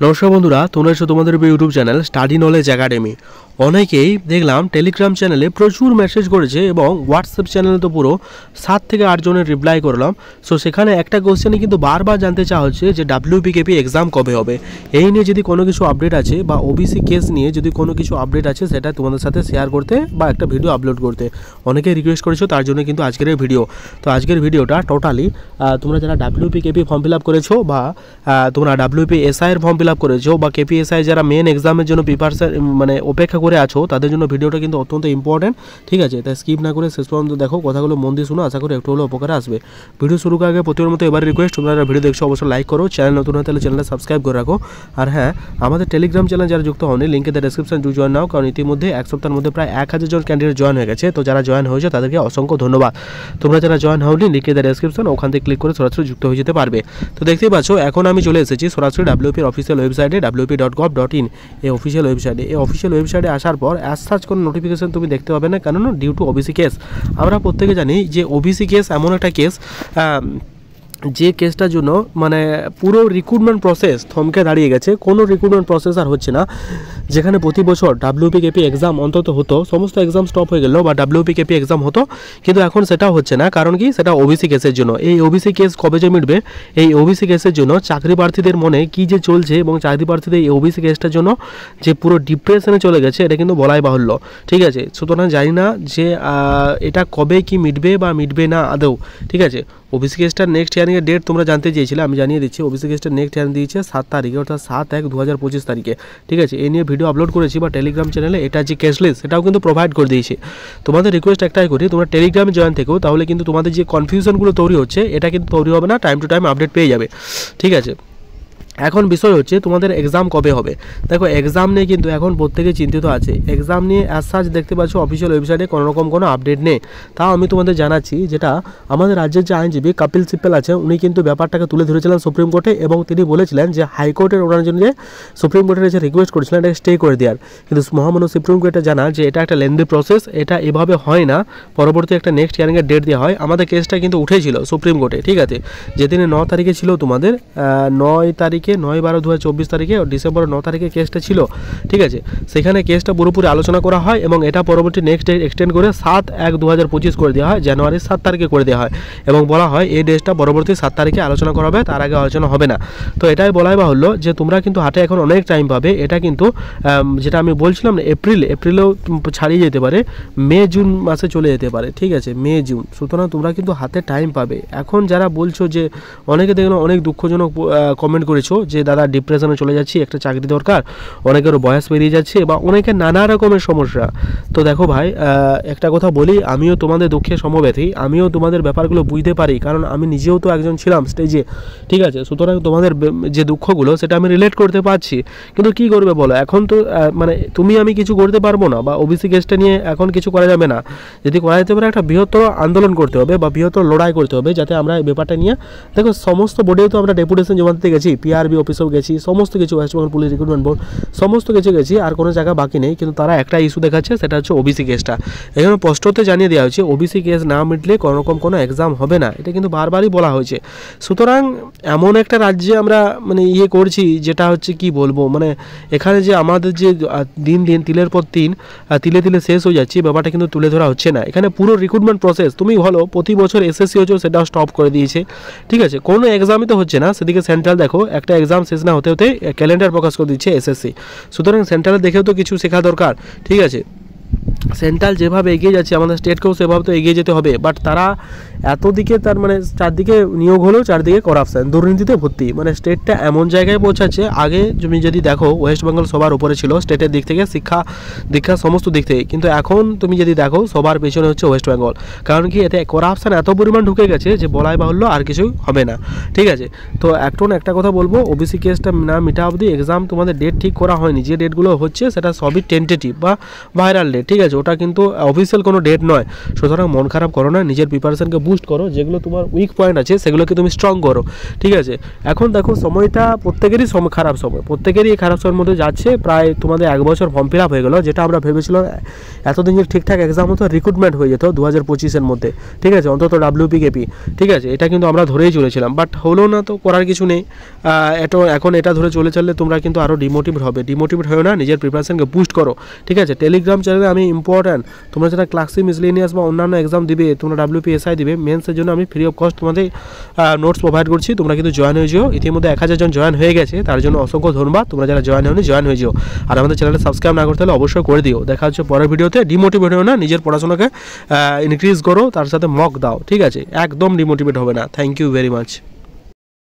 নমস্কার বন্ধুরা, তোমরা এসো তোমাদের YouTube channel study knowledge academy. অনেকেই দেখলাম টেলিগ্রাম চ্যানেলে প্রচুর মেসেজ করেছে এবং হোয়াটসঅ্যাপ চ্যানেলে তো পুরো 7 থেকে 8 জনের রিপ্লাই করলাম। সো সেখানে একটা কোশ্চেনই কিন্তু বারবার জানতে চাওয়া হচ্ছে যে WPKP এক্সাম কবে হবে। এই নিয়ে যদি কোনো কিছু আপডেট আছে বা ওবিসি কেস নিয়ে যদি কোনো কিছু আপডেট আছে সেটা তোমাদের সাথে শেয়ার করতে বা একটা ভিডিও আপলোড করতে অনেকে রিকোয়েস্ট করেছো, তার জন্য কিন্তু আজকের এই ভিডিও। তো আজকের ভিডিওটা টোটালি তোমরা যারা WPKP ফর্ম ফিল আপ করেছো বা তোমরা WPSI এর ফর্ম ফিল আপ করেছো বা KPSI যারা মেন এক্সামের জন্য প্রিপারেশন মানে অপেক্ষা করে আছো তাদের জন্য ভিডিওটা কিন্তু অত্যন্ত ইম্পর্টেন্ট। ঠিক আছে, তাই স্কিপ না করে শেষ পর্যন্ত দেখো, কথাগুলো মন দিয়ে শুনো, আশা করি একটু হলেও উপকারে আসবে। ভিডিও শুরু করার আগে প্রতিবার মতো এবার রিকোয়েস্ট, তোমরা ভিডিও দেখছো অবশ্যই লাইক করো, চ্যানেল নতুন হলে চ্যানেলটা সাবস্ক্রাইব করে রাখো। আর হ্যাঁ, আমাদের টেলিগ্রাম চ্যানেল যারা যুক্ত হয়নি লিঙ্কে ডেসক্রিপশন জয়েন নাও, কারণ ইতিমধ্যে এক সপ্তাহের মধ্যে প্রায় 1000 জন ক্যান্ডিডেট জয়েন হয়ে গেছে। তো যারা জয়েন হয়েছে তাদেরকে অসংখ্য ধন্যবাদ। তোমরা যারা জয়েন হওনি লিঙ্কে ডেসক্রিপশন, ওখান থেকে ক্লিক করে সরাসরি যুক্ত হয়ে যেতে পারবে। তো দেখতেই পাচ্ছ এখন আমি চলে এসেছি সরাসরি WP এর অফিসিয়াল ওয়েবসাইটে wp.gov.in এই অফিসিয়াল ওয়েবসাইটে। এই অফিসিয়াল ওয়েবসাইটে আসার পর অ্যাজ সাচ কোনো নোটিফিকেশন তুমি দেখতে পাবে না, কেননা ডিউ টু ওবিসি কেস। আমরা প্রত্যেকে জানি যে ওবিসি কেস এমন একটা কেস যে কেসটার জন্য মানে পুরো রিক্রুটমেন্ট প্রসেস থমকে দাঁড়িয়ে গেছে। কোনো রিক্রুটমেন্ট প্রসেস আর হচ্ছে না। যেখানে প্রতি বছর WPKP এক্সাম অন্তত হতো, সমস্ত এক্সাম স্টপ হয়ে গেল বা WPKP এক্সাম হতো, কিন্তু এখন সেটাও হচ্ছে না। কারণ কি? সেটা ওবিসি কেসের জন্য। এই ওবিসি কেস কবে যে মিটবে, এই ওবিসি কেসের জন্য চাকরি প্রার্থীদের মনে কি যে চলছে এবং চাকরি প্রার্থীদের এই ওবিসি কেসটার জন্য যে পুরো ডিপ্রেশনে চলে গেছে, এটা কিন্তু বলাই বাহুল্য। ঠিক আছে, সুতরাং জানি না যে এটা কবে কি মিটবে বা মিটবে না আদৌ। ঠিক আছে, ওবিসি কেসটার নেক্সট হিয়ারিংয়ের ডেট তোমরা জানতে চেয়েছিলে, আমি জানিয়ে দিচ্ছি। ওবিসি কেসটার নেক্সট হিয়ারিং দিয়েছে 7 তারিখে, অর্থাৎ 7/1/2025 তারিখে। ঠিক আছে, এই নিয়ে ভিডিও আপলোড করেছি বা টেলিগ্রাম চ্যানেলে এটা যে কেস লিস্ট সেটাও কিন্তু প্রোভাইড করে দিয়েছি। তোমাদের রিকোয়েস্ট একটাই করি, তোমরা টেলিগ্রামে জয়েন থেকেও, তাহলে কিন্তু তোমাদের যে কনফিউশনগুলো তৈরি হচ্ছে এটা কিন্তু তৈরি হবে না, টাইম টু টাইম আপডেট পেয়ে যাবে। ঠিক আছে, এখন বিষয় হচ্ছে তোমাদের এক্সাম কবে হবে। দেখো, এক্সাম নিয়ে কিন্তু এখন প্রত্যেকে চিন্তিত আছে। এক্সাম নিয়ে অ্যাজ সাচ দেখতে পাচ্ছ অফিসিয়াল ওয়েবসাইটে কোনো রকম কোনো আপডেট নেই। তাও আমি তোমাদের জানাচ্ছি, যেটা আমাদের রাজ্যের যে আইনজীবী কপিল সিব্বল আছে, উনি কিন্তু ব্যাপারটাকে তুলে ধরেছিলেন সুপ্রিম কোর্টে এবং তিনি বলেছিলেন যে হাইকোর্টের ওনার জন্য যে সুপ্রিম কোর্টের যে রিকোয়েস্ট করেছিলেন এটাকে স্টে করে দেওয়ার। কিন্তু মহামান্য সুপ্রিম কোর্টে জানা যে এটা একটা লেন্দি প্রসেস, এটা এভাবে হয় না, পরবর্তী একটা নেক্সট হিয়ারিংয়ের ডেট দেওয়া হয়। আমাদের কেসটা কিন্তু উঠেছিল সুপ্রিম কোর্টে। ঠিক আছে, যেদিনে 9 তারিখে ছিল তোমাদের 9 তারিখে 9/12/2024 তারিখে, ডিসেম্বর 9 তারিখে কেসটা ছিল। ঠিক আছে, সেখানে কেসটা পুরোপুরি আলোচনা করা হয় এবং এটা পরবর্তী নেক্সট ডেট এক্সটেন্ড করে 7/1/2025 করে দেওয়া হয়, জানুয়ারি 7 তারিখে করে দেওয়া হয় এবং বলা হয় এই ডেটটা পরবর্তী 7 তারিখে আলোচনা করা হবে, তার আগে আলোচনা হবে না। তো এটাই বলাই বাহুল্য যে তোমরা কিন্তু হাতে এখন অনেক টাইম পাবে। এটা কিন্তু যেটা আমি বলছিলাম এপ্রিলেও ছাড়িয়ে যেতে পারে, মে জুন মাসে চলে যেতে পারে। ঠিক আছে, মে জুন, সুতরাং তোমরা কিন্তু হাতে টাইম পাবে। এখন যারা বলছো যে অনেকে দেখলাম অনেক দুঃখজনক কমেন্ট করেছো যে দাদা ডিপ্রেশনে চলে যাচ্ছি, একটা চাকরি দরকার, অনেকেরও বয়স পেরিয়ে যাচ্ছে বা অনেকের নানা রকমের সমস্যা। তো দেখো ভাই, একটা কথা বলি, আমিও তোমাদের দুঃখে সমব্যথী, আমিও তোমাদের ব্যাপারগুলো বুঝতে পারি, কারণ আমি নিজেও তো একজন ছিলাম স্টেজে। ঠিক আছে, সুতরাং তোমাদের যে দুঃখগুলো সেটা আমি রিলেট করতে পারছি। কিন্তু কি করবে বলো, এখন তো মানে তুমি আমি কিছু করতে পারবো না, বা ওবিসি কেসটা নিয়ে এখন কিছু করা যাবে না। যদি করা যেতে পারে, একটা বৃহত্তর আন্দোলন করতে হবে বা বৃহত্তর লড়াই করতে হবে, যাতে আমরা এই ব্যাপারটা নিয়ে, দেখো সমস্ত বোর্ডেও তো আমরা ডেপুটেশন জমা দিতে গেছি, PRB অফিসেও গেছি, সমস্ত কিছু, West Bengal police recruitment board সমস্ত কিছু গেছি, আর কোনো জায়গা বাকি নেই। কিন্তু তারা একটা ইস্যু দেখাচ্ছে, সেটা হচ্ছে ওবিসি কেসটা। এখানে স্পষ্টতে জানিয়ে দেওয়া হয়েছে ওবিসি কেস না মিটলে কোনো রকম কোনো এক্সাম হবে না, এটা কিন্তু বারবারই বলা হয়েছে। সুতরাং এমন একটা রাজ্যে আমরা মানে করছি, যেটা হচ্ছে কি বলবো, মানে এখানে যে আমাদের যে দিন দিন তিলের পর দিন তিলে তিলে শেষ হয়ে যাচ্ছে, ব্যাপারটা কিন্তু তুলে ধরা হচ্ছে না। এখানে পুরো রিক্রুটমেন্ট প্রসেস তুমি ভালো প্রতি বছর SSC হচ্ছে, সেটাও স্টপ করে দিয়েছে। ঠিক আছে, কোনো এক্সামই তো হচ্ছে না, সেদিকে সেন্ট্রাল দেখো একটা এক্সাম শেষ না হতে হতে ক্যালেন্ডার প্রকাশ করে দিচ্ছে SSC। সুতরাং সেন্ট্রালে দেখেও তো কিছু শেখা দরকার। ঠিক আছে, সেন্ট্রাল যেভাবে এগিয়ে যাচ্ছে, আমাদের স্টেটকেও সেভাবে তো এগিয়ে যেতে হবে। বাট তারা এত দিকে, তার মানে চারদিকে নিয়োগ হলেও চারদিকে করাপশন, দুর্নীতিতে ভর্তি, মানে স্টেটটা এমন জায়গায় পৌঁছাচ্ছে। আগে তুমি যদি দেখো ওয়েস্ট বেঙ্গল সবার উপরে ছিল স্টেটের দিক থেকে, শিক্ষা দীক্ষা সমস্ত দিক থেকে, কিন্তু এখন তুমি যদি দেখো সবার পেছনে হচ্ছে ওয়েস্ট বেঙ্গল। কারণ কি, এতে করাপশন এত পরিমাণ ঢুকে গেছে যে বলাই বাহুল্য আর কিছুই হবে না। ঠিক আছে, তো একটা কথা বলবো, ওবিসি কেসটা না মিটা অবধি এক্সাম তোমাদের ডেট ঠিক করা হয়নি। যে ডেটগুলো হচ্ছে সেটা সবই টেন্টেটিভ বা ভাইরাল ডেট। ডেট, ঠিক আছে, ওটা কিন্তু অফিসিয়াল কোনো ডেট নয়। সুতরাং মন খারাপ করো না, নিজের প্রিপারেশনকে বুস্ট করো, যেগুলো তোমার উইক পয়েন্ট আছে সেগুলোকে তুমি স্ট্রং করো, ঠিক আছে। এখন দেখো সময়টা প্রত্যেকেরই খারাপ সময়, প্রত্যেকেরই এই খারাপ সময়ের মধ্যে যাচ্ছে। প্রায় তোমাদের 1 বছর ফর্ম ফিল আপ হয়ে গেলো, যেটা আমরা ভেবেছিলাম এতদিন যে ঠিকঠাক এক্সাম হতো, রিক্রুটমেন্ট হয়ে যেত 2025-এর মধ্যে, ঠিক আছে, অন্তত WPKP, ঠিক আছে, এটা কিন্তু আমরা ধরেই চলেছিলাম, বাট হলো না, তো করার কিছু নেই। এখন এটা ধরে চলে চললে তোমরা কিন্তু আরও ডিমোটিভেট হবে। ডিমোটিভেট হয়েও না, নিজের প্রিপারেশনকে বুস্ট করো, ঠিক আছে। টেলিগ্রাম চ্যানেলে আমি ইম্পর্ট্যান্ট তোমরা যারা ক্লাসি মিসলেনিয়াস বা অন্যান্য এক্সাম দিবে, তোমরা WPSI দিবে, মেন্সের জন্য আমি ফ্রি অফ কস্ট তোমাদের নোটস প্রোভাইড করছি। তোমরা কিন্তু জয়েন হয়ে যেও। ইতিমধ্যে 1000 জন জয়েন হয়ে গেছে, তার জন্য অসংখ্য ধন্যবাদ। তোমরা যারা জয়েন হয়নি জয়েন হয়ে যেও, আর আমাদের চ্যানেলে সাবস্ক্রাইব না করতে হলে অবশ্যই করে দিও। দেখা হচ্ছে পরের ভিডিওতে। ডিমোটিভেট হয়েও না, নিজের পড়াশোনাকে ইনক্রিজ করো, তার সাথে মক দাও, ঠিক আছে, একদম ডিমোটিভেট হবে না। Thank you very much.